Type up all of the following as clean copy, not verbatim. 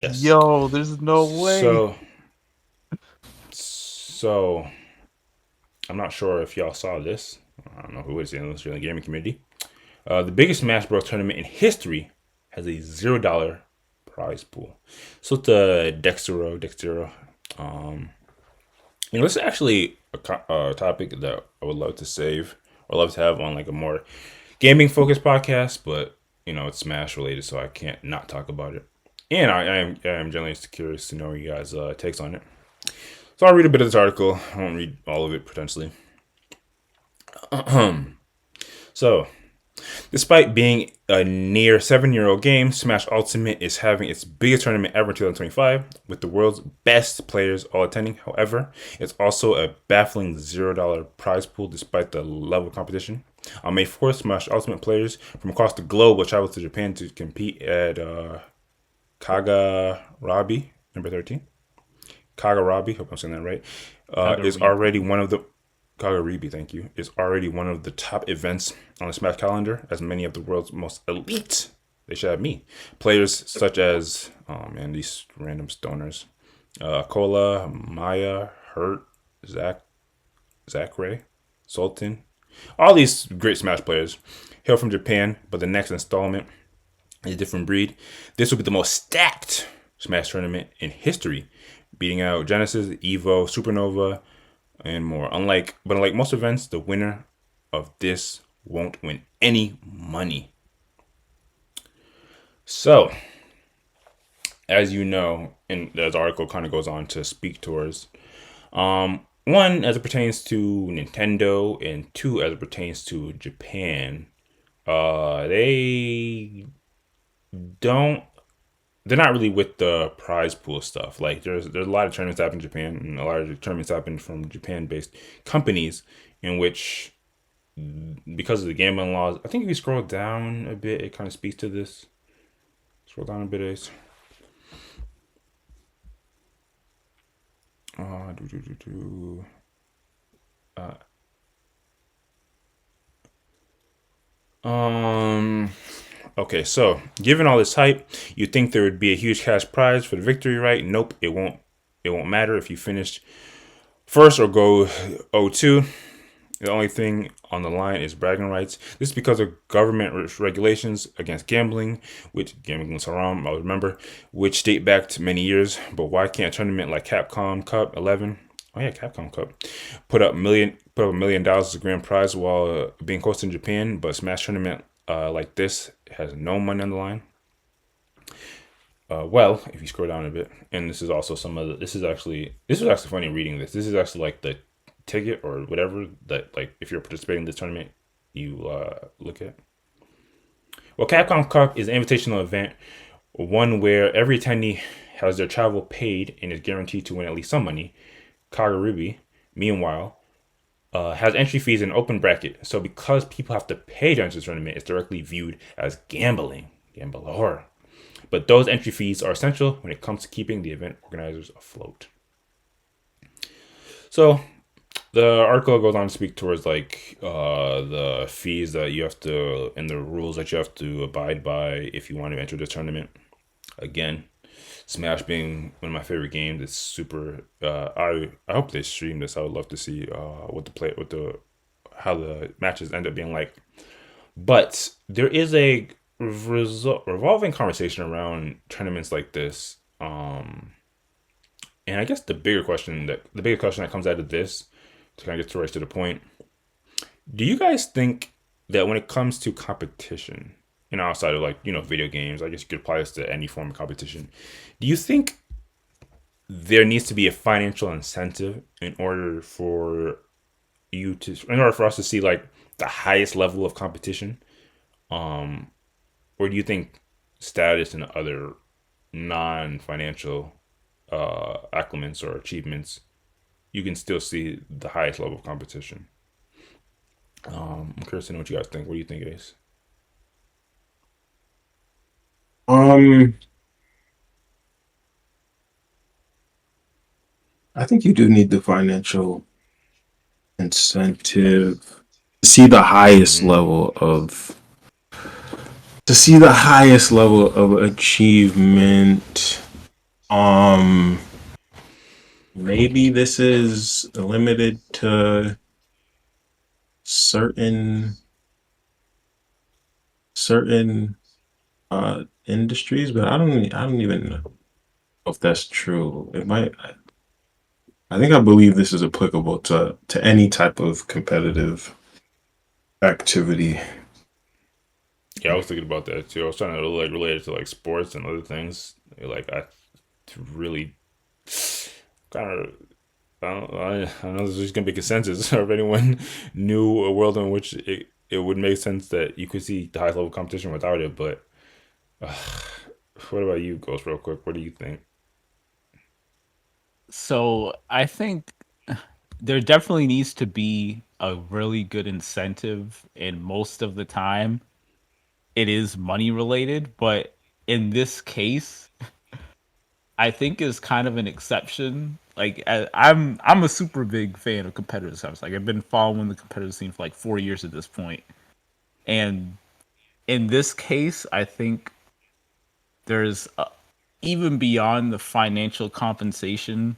Yes. Yo, there's no way. So, so I'm not sure if y'all saw this. I don't know who is unless you're in the gaming community. The biggest Smash Bros. Tournament in history has a $0 prize pool. So it's the Dextero. Um, this is actually a topic that I would love to save or love to have on like a more gaming focused podcast, but it's Smash related, so I can't not talk about it. And I am generally curious to know you guys' takes on it. So I'll read a bit of this article. I won't read all of it potentially. So, despite being a near 7-year old game, Smash Ultimate is having its biggest tournament ever in 2025, with the world's best players all attending. However, it's also a baffling $0 prize pool despite the level of competition. On May 4th, Smash Ultimate players from across the globe will travel to Japan to compete at Kagarabi, number 13. Kagarabi, hope I'm saying that right, is already Kagaribi. one of the Kagaribi, thank you, is already one of the top events on the Smash calendar, as many of the world's most elite, they should have me, players such as, oh man, these random stoners, Kola, Maya, Hurt, Zach, Ray, Sultan, all these great Smash players hail from Japan, but the next installment is a different breed. This will be the most stacked Smash tournament in history, beating out Genesis, Evo, Supernova, and more. Unlike most events, the winner of this won't win any money. So, as you know, and as the article kind of goes on to speak towards, one as it pertains to Nintendo, and two as it pertains to Japan. They don't. They're not really with the prize pool stuff. Like there's a lot of tournaments happen in Japan, and a lot of tournaments happen from Japan based companies in which, because of the gambling laws, I think if you scroll down a bit, it kind of speaks to this. Scroll down a bit, Ace. Uh, do, do, do, do. Uh, um. Okay, so given all this hype, you think there would be a huge cash prize for the victory, right? Nope, it won't. It won't matter if you finish first or go 0-2. The only thing on the line is bragging rights. This is because of government regulations against gambling, which gambling is haram, I remember, which date back to many years. But why can't a tournament like Capcom Cup 11? Oh yeah, Capcom Cup put up $1 million as a grand prize while being hosted in Japan, but Smash tournament like this has no money on the line. Well, if you scroll down a bit, and this is also some of the. This was actually funny reading this. This is actually like the ticket or whatever that, like, if you're participating in this tournament, you look at. Well, Capcom Cup is an invitational event, one where every attendee has their travel paid and is guaranteed to win at least some money. Kagaribi, meanwhile, has entry fees and open bracket. So because people have to pay to enter the tournament, it's directly viewed as gambling, gambler. But those entry fees are essential when it comes to keeping the event organizers afloat. So the article goes on to speak towards like the fees that you have to and the rules that you have to abide by if you want to enter the tournament. Again, Smash being one of my favorite games, it's super. I hope they stream this. I would love to see what the how the matches end up being like. But there is a revolving conversation around tournaments like this. And I guess the bigger question that comes out of this, to kind of get to right to the point, do you guys think that when it comes to competition, outside of like video games, I guess you could apply this to any form of competition. Do you think there needs to be a financial incentive in order for us to see like the highest level of competition? Um, or do you think status and other non-financial accliments or achievements, you can still see the highest level of competition? I'm curious to know what you guys think. What do you think, Ace? Um, I think you do need the financial incentive to see the highest Mm-hmm. level of to see the highest level of achievement. Um, maybe this is limited to certain certain industries, but I don't even know if that's true. It might. I think I believe this is applicable to any type of competitive activity. Yeah, I was thinking about that too. I was trying to like relate it to like sports and other things. Like I really kind of I know there's just gonna be consensus or if anyone knew a world in which it would make sense that you could see the high level competition without it. But uh, what about you, Ghost? Real quick, what do you think? So I think there definitely needs to be a really good incentive, and most of the time it is money related. But in this case, I think is kind of an exception. Like I'm a super big fan of competitive stuff. Like I've been following the competitive scene for like 4 years at this point, and in this case, I think there's even beyond the financial compensation,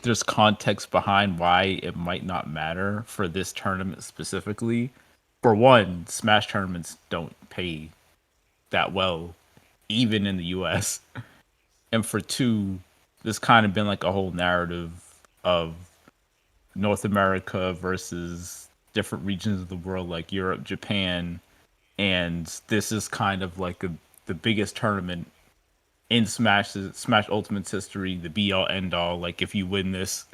there's context behind why it might not matter for this tournament specifically. For one, Smash tournaments don't pay that well, even in the US. And for two, there's kind of been like a whole narrative of North America versus different regions of the world, like Europe, Japan, and this is kind of like the biggest tournament in Smash Ultimate's history, the be all end all. Like if you win this,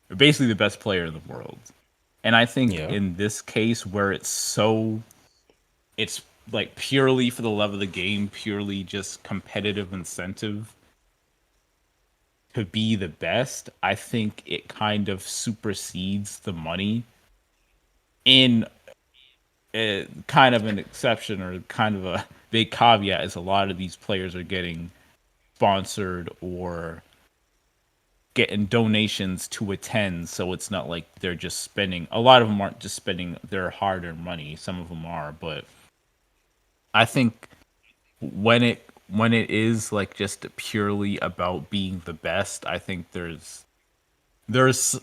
you're basically the best player in the world. And I think Yeah. in this case where it's like purely for the love of the game, purely just competitive incentive to be the best, I think it kind of supersedes the money in kind of an exception or kind of a big caveat is a lot of these players are getting sponsored or getting donations to attend, so it's not like they're just spending, a lot of them aren't just spending their hard-earned money, some of them are, but I think when it is like just purely about being the best, I think there's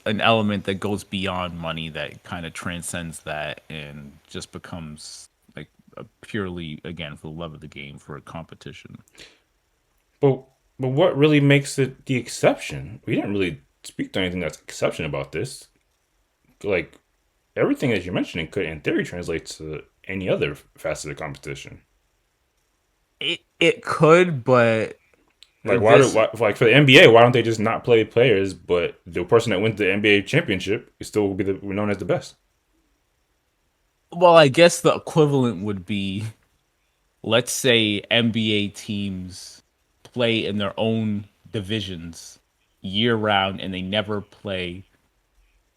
an element that goes beyond money that kind of transcends that and just becomes like a purely, again, for the love of the game, for a competition. But but what really makes it the exception? We didn't really speak to anything that's exception about this. Like everything that you're mentioning could, in theory, translate to any other facet of competition. It could, but Like why do this like for the NBA, why don't they just not play players, but the person that wins the NBA championship is still be known as the best? well, I guess the equivalent would be, let's say NBA teams play in their own divisions year round and they never play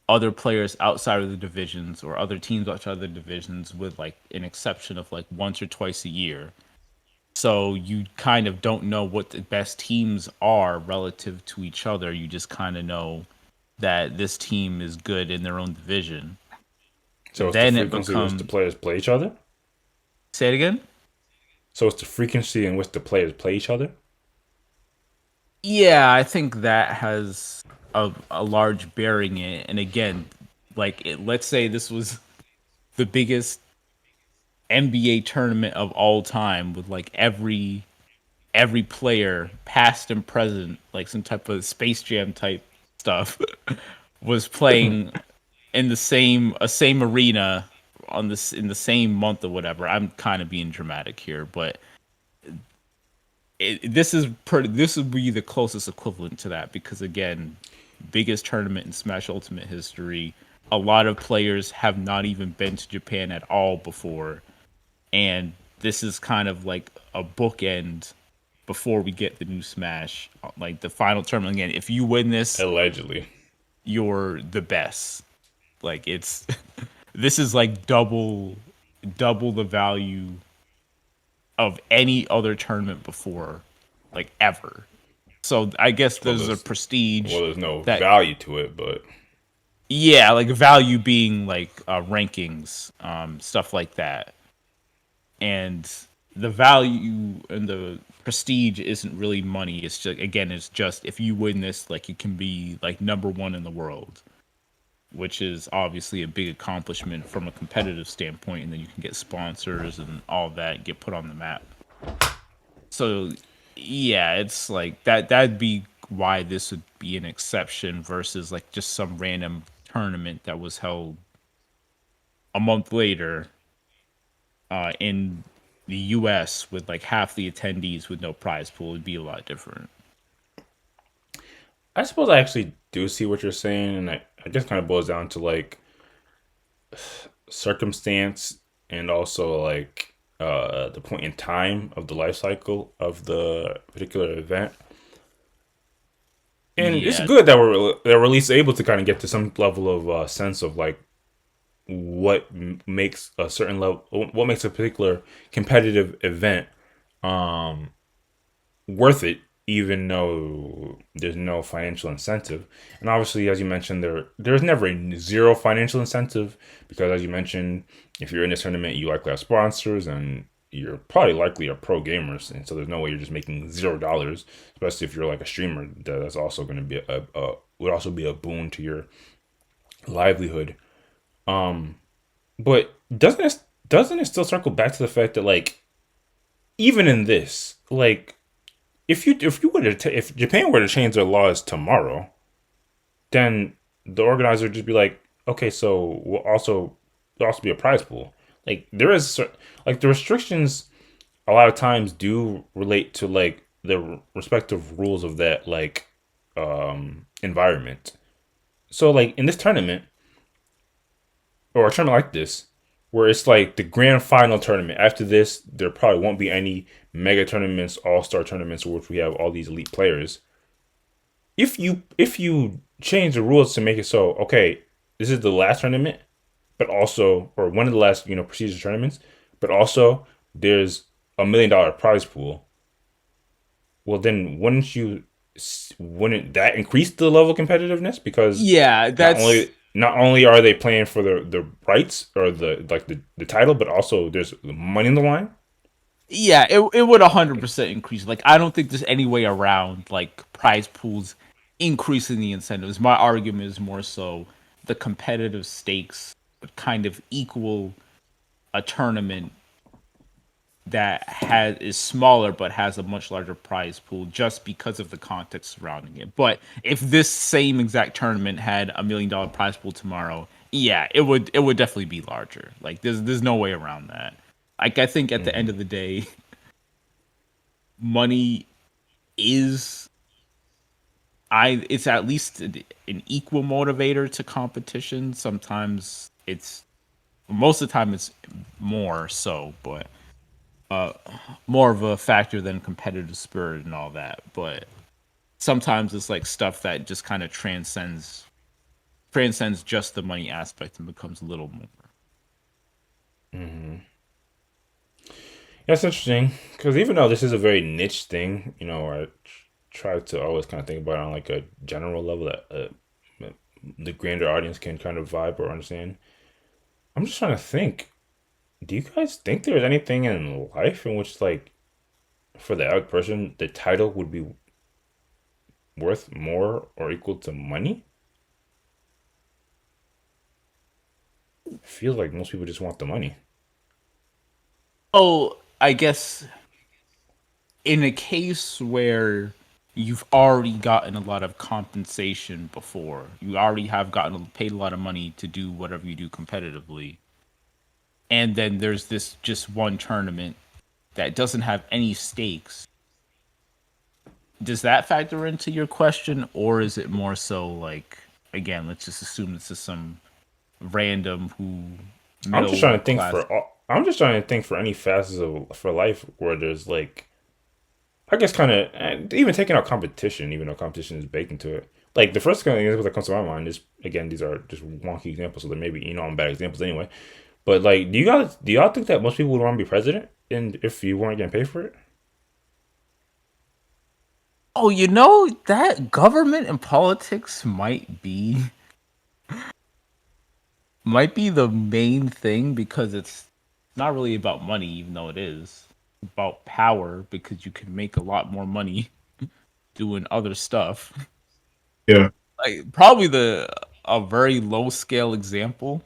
other players outside of the divisions or other teams outside of the divisions, with like an exception of like once or twice a year. So you kind of don't know what the best teams are relative to each other. You just kind of know that this team is good in their own division. So it's the Then it frequency which the becomes, players play each other. say it again. So it's the frequency in which the players play each other. Yeah, I think that has a large bearing in it. And again, like let's say this was the biggest NBA tournament of all time with like every player, past and present, like some type of Space Jam type stuff, was playing in the same arena on this in the same month or whatever. I'm kind of being dramatic here, but this would be the closest equivalent to that because again, biggest tournament in Smash Ultimate history. A lot of players have not even been to Japan at all before, and this is kind of like a bookend before we get the new Smash, like the final tournament. Again, if you win this, Allegedly. you're the best. Like it's this is like double the value of any other tournament before, like ever. So I guess Well, there's a prestige there's no that, value to it, but yeah, like value being like rankings, stuff like that, and the value and the prestige isn't really money. It's just, again, it's just if you win this, like, you can be like number one in the world, which is obviously a big accomplishment from a competitive standpoint, and then you can get sponsors and all that, get put on the map. So yeah, it's like that'd be why this would be an exception versus like just some random tournament that was held a month later in the US with like half the attendees with no prize pool. Would be a lot different. I suppose I actually do see what you're saying, and I guess kind of boils down to like circumstance and also like the point in time of the life cycle of the particular event. And it's Yeah, good that we're at least able to kind of get to some level of sense of like what makes a certain level, what makes a particular competitive event um worth it, even though there's no financial incentive. And obviously, as you mentioned, there's never a zero financial incentive because, as you mentioned, if you're in this tournament, you likely have sponsors and you're probably likely a pro gamers, and so there's no way you're just making $0. Especially if you're like a streamer, that's also going to be a would also be a boon to your livelihood. Um, but doesn't it still circle back to the fact that like even in this, like if Japan were to change their laws tomorrow, then the organizer would just be like, okay, so there'll also be a prize pool. Like like the restrictions a lot of times do relate to like the respective rules of that like environment. So like in this tournament or a tournament like this, where it's like the grand final tournament. After this, there probably won't be any mega tournaments, all star tournaments, which we have all these elite players. If you change the rules to make it so, okay, this is the last tournament, but also or one of the last prestigious tournaments, but also there's $1 million prize pool. Well, then wouldn't that increase the level of competitiveness? Because yeah, not that's only are they playing for the rights or the title, but also there's money in the line. yeah. It would 100% increase. Like, I don't think there's any way around like prize pools increasing the incentives. My argument is more so the competitive stakes would kind of equal a tournament that is smaller but has a much larger prize pool just because of the context surrounding it. But if this same exact tournament had $1 million prize pool tomorrow, yeah, it would definitely be larger. Like, there's no way around that. Like, I think at the end Mm-hmm. of the day, money is it's at least an equal motivator to competition. Sometimes it's most of the time it's more so, but more of a factor than competitive spirit and all that. But sometimes it's like stuff that just kind of transcends just the money aspect and becomes a little more. Mm-hmm. That's interesting because even though this is a very niche thing, I try to always kind of think about it on like a general level that the grander audience can kind of vibe or understand. I'm just trying to think. Do you guys think there's anything in life in which like for the average person the title would be worth more or equal to money? It feels like most people just want the money. Oh, I guess in a case where you've already gotten a lot of compensation before, you already have gotten paid a lot of money to do whatever you do competitively, and then there's this just one tournament that doesn't have any stakes. Does that factor into your question, or is it more so like, again, let's just assume this is some random who I'm just middle trying to think class. for all, I'm just trying to think for any facets of for life where there's like I guess kind of even taking out competition, even though competition is baked into it. Like the first kind of example that comes to my mind is again these are just wonky examples, so there maybe I'm bad examples anyway. But like, do y'all think that most people would want to be president, and if you weren't getting paid for it? Oh, you know that government and politics might be the main thing because it's not really about money, even though it is. about power because you can make a lot more money doing other stuff. Yeah. Like probably the a very low scale example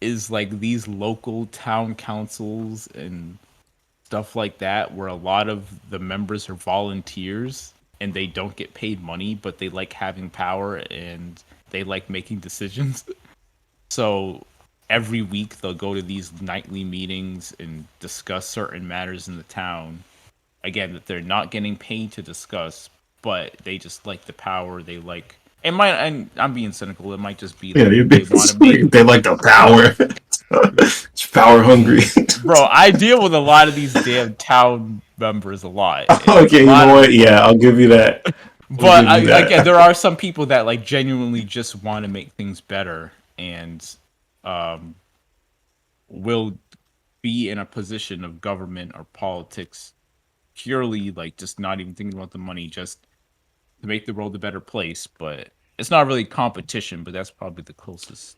is like these local town councils and stuff like that where a lot of the members are volunteers and they don't get paid money but they like having power and they like making decisions. So every week they'll go to these nightly meetings and discuss certain matters in the town. Again, that they're not getting paid to discuss, but they just like the power. They like it might. And I'm being cynical. It might just be Yeah, that you're they want to make. they like the power. It's power hungry. Bro, I deal with a lot of these damn town members a lot, and a Okay, you lot know of. what? Yeah, I'll give you that. I'll But give you again, that. there are some people that like genuinely just want to make things better and um, will be in a position of government or politics purely like just not even thinking about the money, just to make the world a better place. But it's not really competition, but that's probably the closest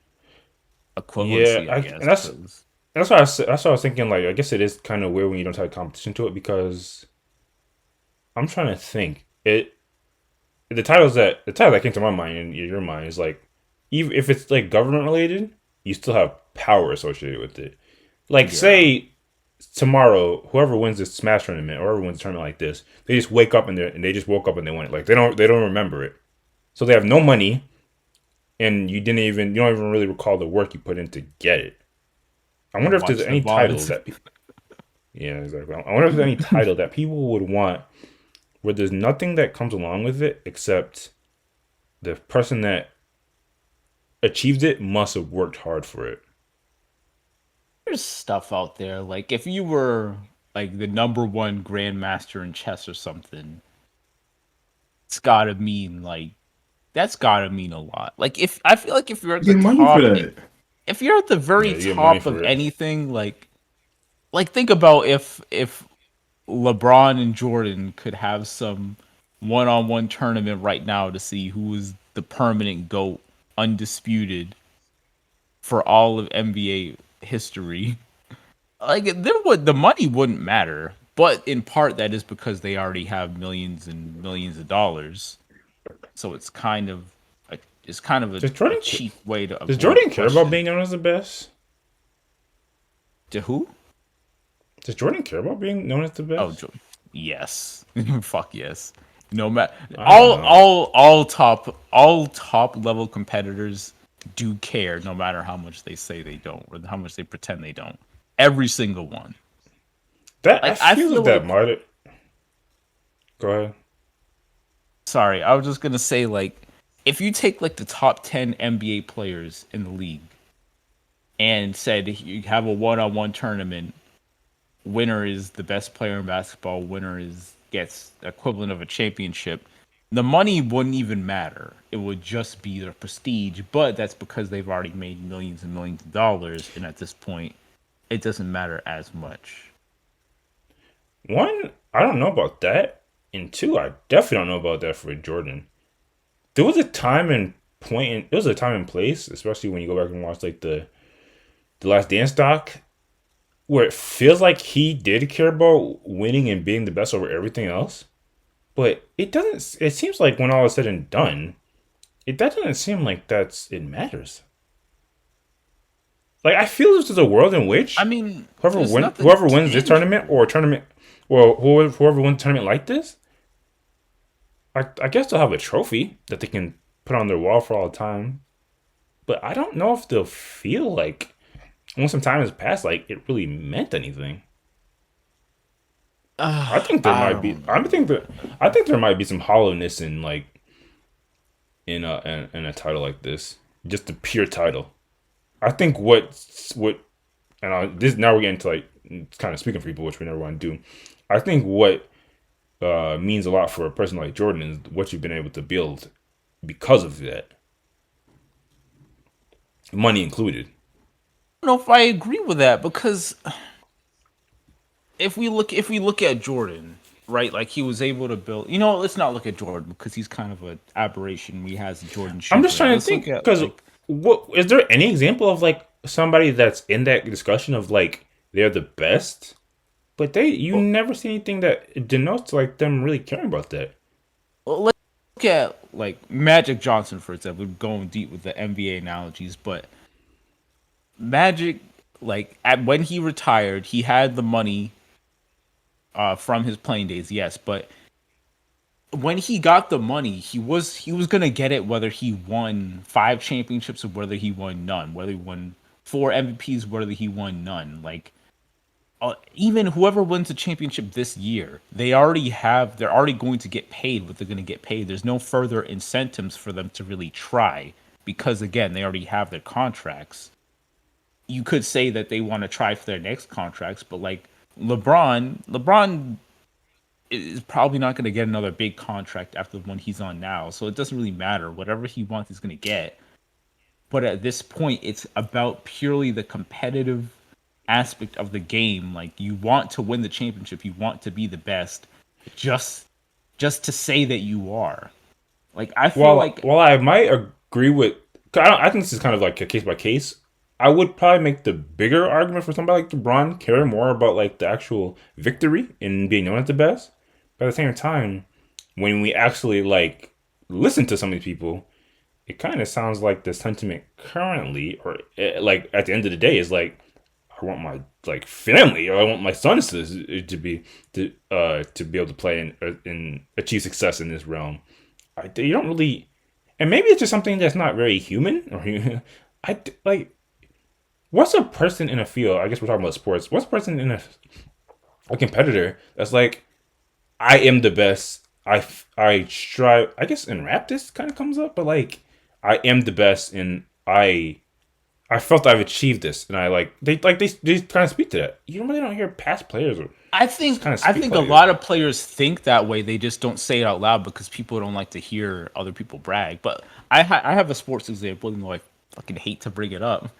Yeah, equivalency, I guess. and Because that's what I was thinking. Like, I guess it is kind of weird when you don't have competition to it because I'm trying to think. The title that came to my mind and your mind is like, even if it's like government related, you still have power associated with it. Like, yeah, say tomorrow, whoever wins this Smash tournament or whoever wins a tournament like this, they just wake up and they just woke up and they won it. Like they don't remember it, so they have no money, and you don't even really recall the work you put in to get it. I you wonder if there's watch the any title VODs. that yeah, exactly. I wonder if there's any title that people would want where there's nothing that comes along with it except the person that achieved it must have worked hard for it. There's stuff out there like if you were like the number one grandmaster in chess or something, it's gotta mean like that's gotta mean a lot. Like if I feel like if you're at You the get money for top, that. if you're at the Yeah, very you get money top of for it. anything, like think about if LeBron and Jordan could have some one-on-one tournament right now to see who is the permanent GOAT, undisputed for all of NBA history. Like there would the money wouldn't matter, but in part that is because they already have millions and millions of dollars. So a, it's kind of Does a Jordan cheap way to does avoid the Jordan care about question. being known as the best? To who? Does Jordan care about being known as the Oh, best? yes. Fuck yes. No matter I don't know. all top level competitors do care, no matter how much they say they don't, or how much they pretend they don't. Every single one. That I Like I feel feel like that like, might. Go ahead. sorry, I was just gonna say like, if you take like the top 10 NBA players in the league and said you have a one-on-one tournament, winner is the best player in basketball, winner is gets equivalent of a championship, the money wouldn't even matter. It would just be their prestige, but that's because they've already made millions and millions of dollars, and at this point it doesn't matter as much. One, I don't know about that, and two, I definitely don't know about that for Jordan. There was a time and there was a time and place, especially when you go back and watch like the Last Dance doc, where it feels like he did care about winning and being the best over everything else. But it doesn't. It seems like when all is said and done, that doesn't seem like it matters. Like I feel this is a world in I which mean, there's nothing whoever wins this tournament tangible. or a tournament, well whoever wins a tournament like this, I guess they'll have a trophy that they can put on their wall for all time. But I don't know if they'll feel like once some time has passed, like it really meant anything. I think there I might be. don't know. I think there might be some hollowness in like in a title like this, just the pure title. I think what and this now we're getting to like kind of speaking for people, which we never want to do. I think what means a lot for a person like Jordan is what you've been able to build because of that, money included. I don't know if I agree with that because if we look at Jordan, right? Like he was able to build. You know, what, let's not look at Jordan because he's kind of an aberration. We has Jordan I'm shoe just brand. trying to Let's look think at because like what is there any example of like somebody that's in that discussion of like they're the best? But you Well, never see anything that denotes like them really caring about that. let's look at like Magic Johnson, for example. We're going deep with the NBA analogies, but Magic, like when he retired, he had the money from his playing days, yes, but when he got the money, he was gonna get it whether he won 5 championships or whether he won none, whether he won 4 MVPs, whether he won none. Like even whoever wins the championship this year, they're already going to get paid what they're going to get paid. There's no further incentives for them to really try because again, they already have their contracts. You could say that they want to try for their next contracts, but like LeBron is probably not going to get another big contract after the one he's on now. So it doesn't really matter. Whatever he wants, he's going to get. But at this point, it's about purely the competitive aspect of the game. Like you want to win the championship, you want to be the best, just to say that you are. Like I feel like While I might agree with, I think this is kind of like a case by case. I would probably make the bigger argument for somebody like LeBron care more about like the actual victory and being known as the best. But at the same time, when we actually like listen to some of these people, it kind of sounds like the sentiment currently, or like at the end of the day, is like I want my like family, or I want my sons to be able to play and achieve success in this realm. You don't really, and maybe it's just something that's not very human. Or like, what's a person in a field? I guess we're talking about sports. What's a person in a competitor that's like, I am the best. I strive. I guess in rap this kind of comes up, but like, I am the best, and I felt I've achieved this, and I they kind of speak to that. You really don't hear past players or I think kind of I speak think a like lot of players think that way. They just don't say it out loud because people don't like to hear other people brag. But I have a sports example, even though I fucking hate to bring it up.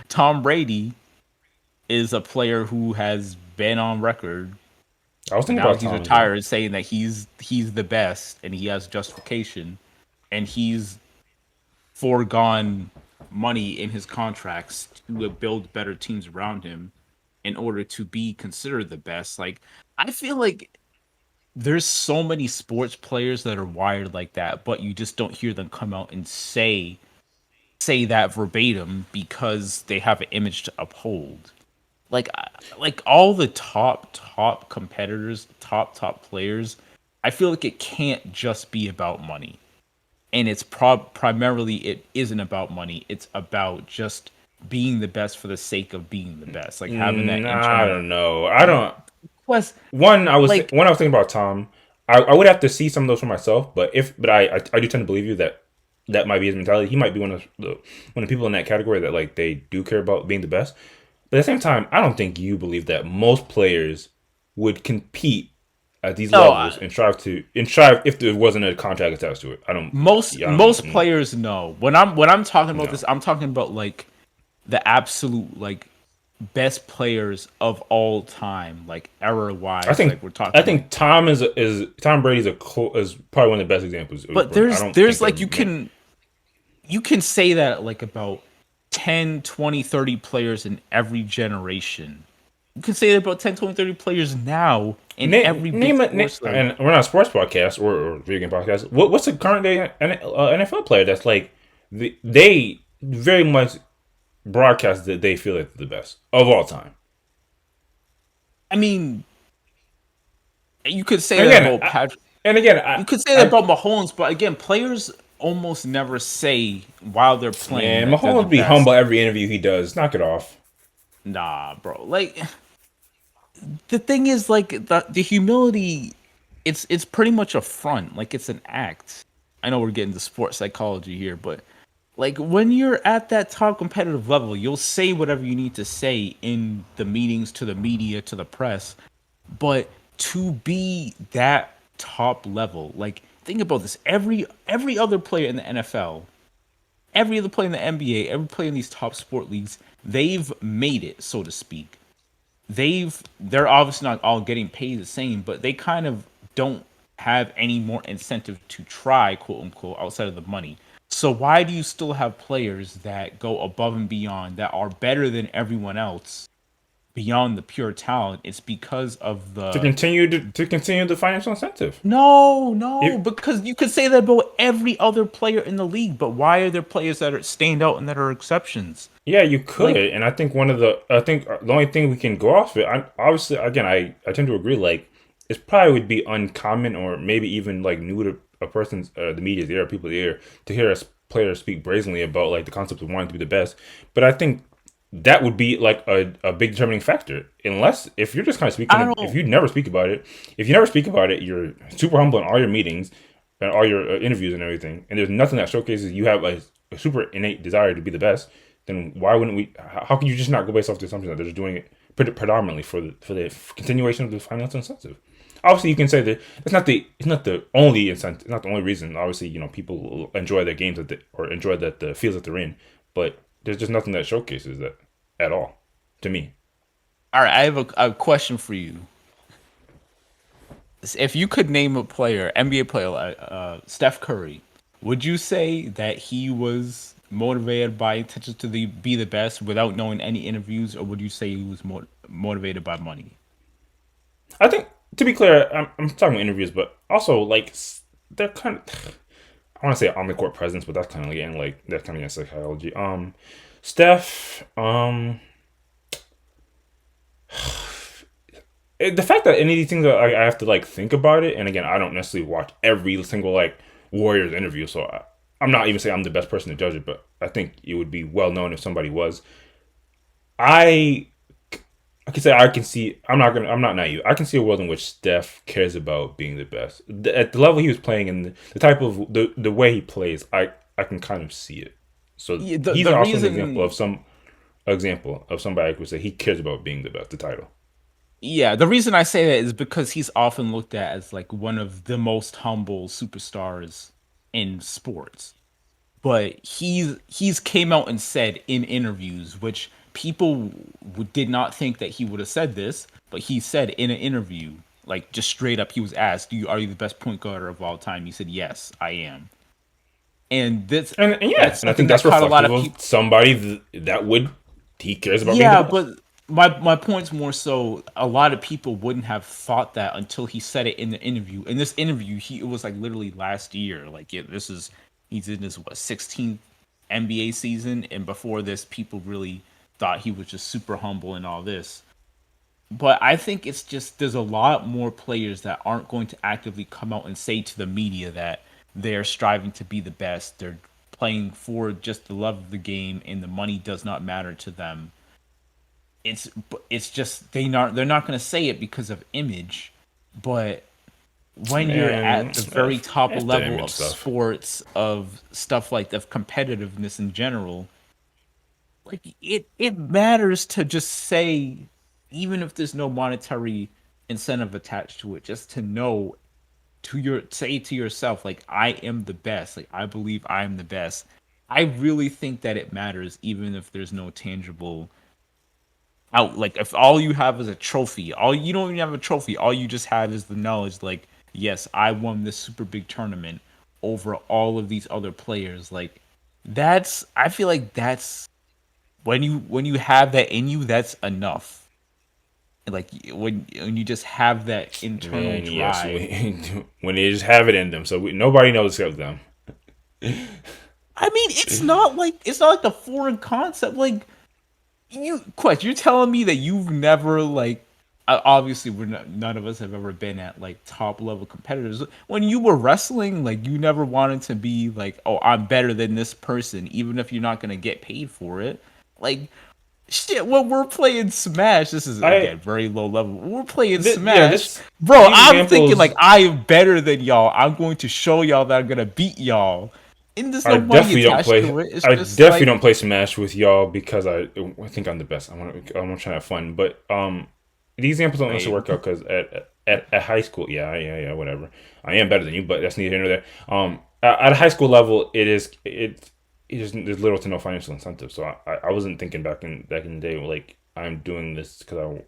Tom Brady is a player who has been on record. I was thinking Now about he's Tom as well. retired, saying that he's the best and he has justification, and he's foregone money in his contracts to build better teams around him in order to be considered the best. Like I feel like there's so many sports players that are wired like that, but you just don't hear them come out and say that verbatim because they have an image to uphold. Like like all the top competitors, top players, I feel like it can't just be about money. And it's primarily it isn't about money. It's about just being the best for the sake of being the best. Like having that I internal don't know. I don't. quest. Like When I was thinking about Tom, I would have to see some of those for myself. But I do tend to believe you that might be his mentality. He might be one of the people in that category that like they do care about being the best. But at the same time, I don't think you believe that most players would compete at these no, levels and strive if there wasn't a contract attached to it. I don't. most Yeah, I don't. most players know. When I'm talking about No. this, I'm talking about like the absolute like best players of all time, like era I wise. think Like we're talking I like, think Tom Brady's is probably one of the best examples. but I don't think there's there like are you can say that like about 10, 20, 30 players in every generation. You can say that about 10, 20, 30 players now in every big sports like and we're not a sports podcast or video game podcast. What's the current day NFL player that's like they very much broadcast that they feel like the best of all time? I mean, you could say And that again, about Patrick. You could say that I about Mahomes, but again, players almost never say while they're playing man, that they're the Mahomes be best. humble every interview he does. Knock it off. Nah, bro. Like the thing is, like the humility, it's pretty much a front. Like it's an act. I know we're getting to sports psychology here, but like when you're at that top competitive level, you'll say whatever you need to say in the meetings to the media to the press. But to be that top level, like think about this. Every other player in the NFL, every other player in the NBA, every player in these top sport leagues, they've made it, so to speak. They're obviously not all getting paid the same, but they kind of don't have any more incentive to try, quote unquote, outside of the money. So why do you still have players that go above and beyond that are better than everyone else beyond the pure talent. It's because of To the continue the financial incentive. no, If because you could say that about every other player in the league, but why are there players that are stand out and that are exceptions? Yeah, you could, Like, and I think the only thing we can go off it, obviously, again, I tend to agree. Like, it probably would be uncommon, or maybe even like new to a person's the media's ear, people's ear, to hear a player speak brazenly about like the concept of wanting to be the best. But I think that would be like a big determining factor. Unless if you're just kind of I speaking, if don't. you never speak about it, if you never speak about it, you're super humble in all your meetings and all your interviews and everything, and there's nothing that showcases you have a super innate desire to be the best, then why wouldn't we? How can you just not go based off the assumption that they're just doing it predominantly for the continuation of the financial incentive? Obviously, you can say that it's not the only incentive, it's not the only reason. Obviously, people enjoy their games or enjoy that the fields that they're in, but there's just nothing that showcases that at all to me. All right, I have a question for you. If you could name a player, NBA player, like Steph Curry, would you say that he was motivated by intention to be the best without knowing any interviews, or would you say he was motivated by money? I think to be clear, I'm talking about interviews, but also like they're kind of I want to say on the court presence, but that's kind of again like that's kind of against psychology. Steph, the fact that any of these things I have to like think about it, and again, I don't necessarily watch every single like Warriors interview, so I'm not even saying I'm the best person to judge it, but I think it would be well known if somebody was. I I can say I can see. I'm not naive. I can see a world in which Steph cares about being the best at the level he was playing and the type of the way he plays. I can kind of see it. So Yeah, he's the also an example reason of somebody who could say he cares about being the best, the title. Yeah, the reason I say that is because he's often looked at as like one of the most humble superstars in sports. But he's came out and said in interviews, which people did not think that he would have said this, but he said in an interview, like just straight up, he was asked, "Do you are you the best point guard of all time?" He said, "Yes, I am." And And yeah, that's and I something think that that's caught a lot reflective of of people. somebody that would he cares about being the Yeah, best. but my point's more so a lot of people wouldn't have thought that until he said it in the interview. In this interview, it was like literally last year. Like this is he's in his 16th NBA season, and before this, people really thought he was just super humble and all this. But I think it's just there's a lot more players that aren't going to actively come out and say to the media that they're striving to be the best. They're playing for just the love of the game, and the money does not matter to them. it's it's just they're not going to say it because of image, but when you're at Man, the very top it's the level image of stuff. sports, of stuff like of competitiveness in general, like it matters to just say, even if there's no monetary incentive attached to it, just to know, to your say to yourself, like, I am the best, like I believe I am the best. I really think that it matters, even if there's no tangible out. Like, if all you have is a trophy, all you don't even have a trophy, all you just have is the knowledge, like, yes, I won this super big tournament over all of these other players. Like, that's I feel like that's when you have that in you, that's enough. Like, when you just have that internal Man, yes, drive. when they just have it in them, so nobody knows except them. I mean, it's not like the foreign concept. Like, you're telling me that you've never, like, obviously none of us have ever been at like top level competitors. When you were wrestling, like, you never wanted to be like, oh, I'm better than this person, even if you're not gonna get paid for it. Like, shit, when we're playing Smash, this is I again very low level. When we're playing yeah, Smash, this bro, these I'm thinking like examples I am better than y'all. I'm going to show y'all that I'm gonna beat y'all. And there's no money attached to it. It's I just definitely like, don't play Smash with y'all because I think I'm the best. I'm trying to have fun, but these examples don't necessarily wait. work out because at high school, yeah, whatever. I am better than you, but that's neither here nor there. At a high school level, it just there's little to no financial incentive. So I wasn't thinking back in the day like I'm doing this because I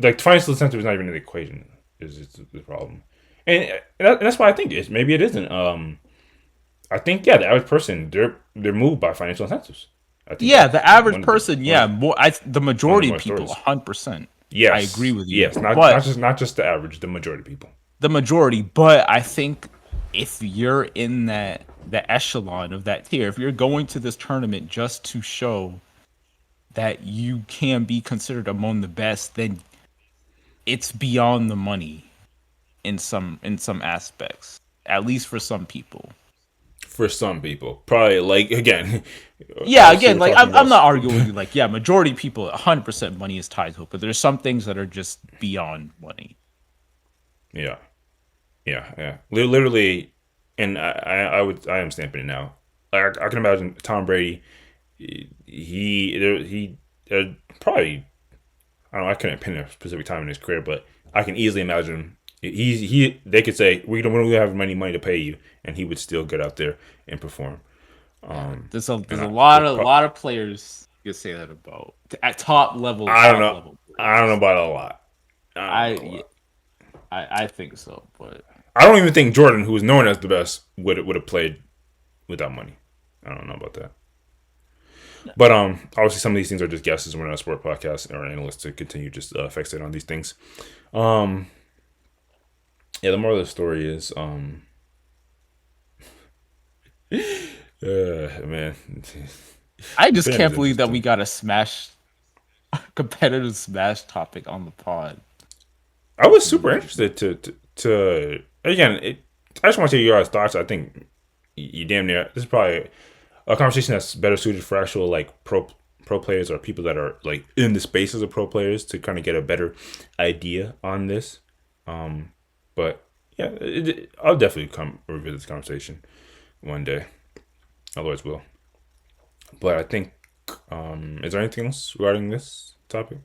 like financial incentive is not even in the equation. Is just the problem, and that's why I think maybe it isn't. I think yeah, the average person they're moved by financial incentives. I think Yeah, that's the average one of the person, one yeah, of, the one of the majority of more people, stories. 100%. I agree Yes, with you. yes, not But not just the average, the majority of people. the majority, but I think if you're in the echelon of that tier, if you're going to this tournament just to show that you can be considered among the best, then it's beyond the money in some aspects. At least for some people. For some people, probably like again, Yeah, obviously again, we're like talking I'm about not arguing with you. Like, yeah, majority of people, 100% money is tied to it, but there's some things that are just beyond money. yeah, yeah, yeah. Literally, and I am stamping it now. I can imagine Tom Brady. He probably I don't know. I couldn't pin a specific time in his career, but I can easily imagine he they could say we don't really have money to pay you, and he would still get out there and perform. Yeah, Um, there's and a I there's lot of players you could say that about at I don't top know. level I don't know players. about a lot. I don't know I about a yeah, lot. I think so, but I don't even think Jordan, who was known as the best, would have played without money. I don't know about that. But obviously some of these things are just guesses. We're not a sport podcast or analysts to continue just fixate on these things. Um, yeah, the moral of the story is man, I just fan is can't believe that we interesting. got a smash competitive smash topic on the pod. I was This is super ridiculous. interested to again. I just want to hear your guys' thoughts. I think you damn near this is probably a conversation that's better suited for actual like pro players or people that are like in the spaces of pro players to kind of get a better idea on this. Um, but yeah, I'll definitely come revisit this conversation one day. Otherwise, will. But I think is there anything else regarding this topic?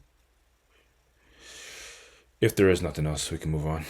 If there is nothing else, we can move on.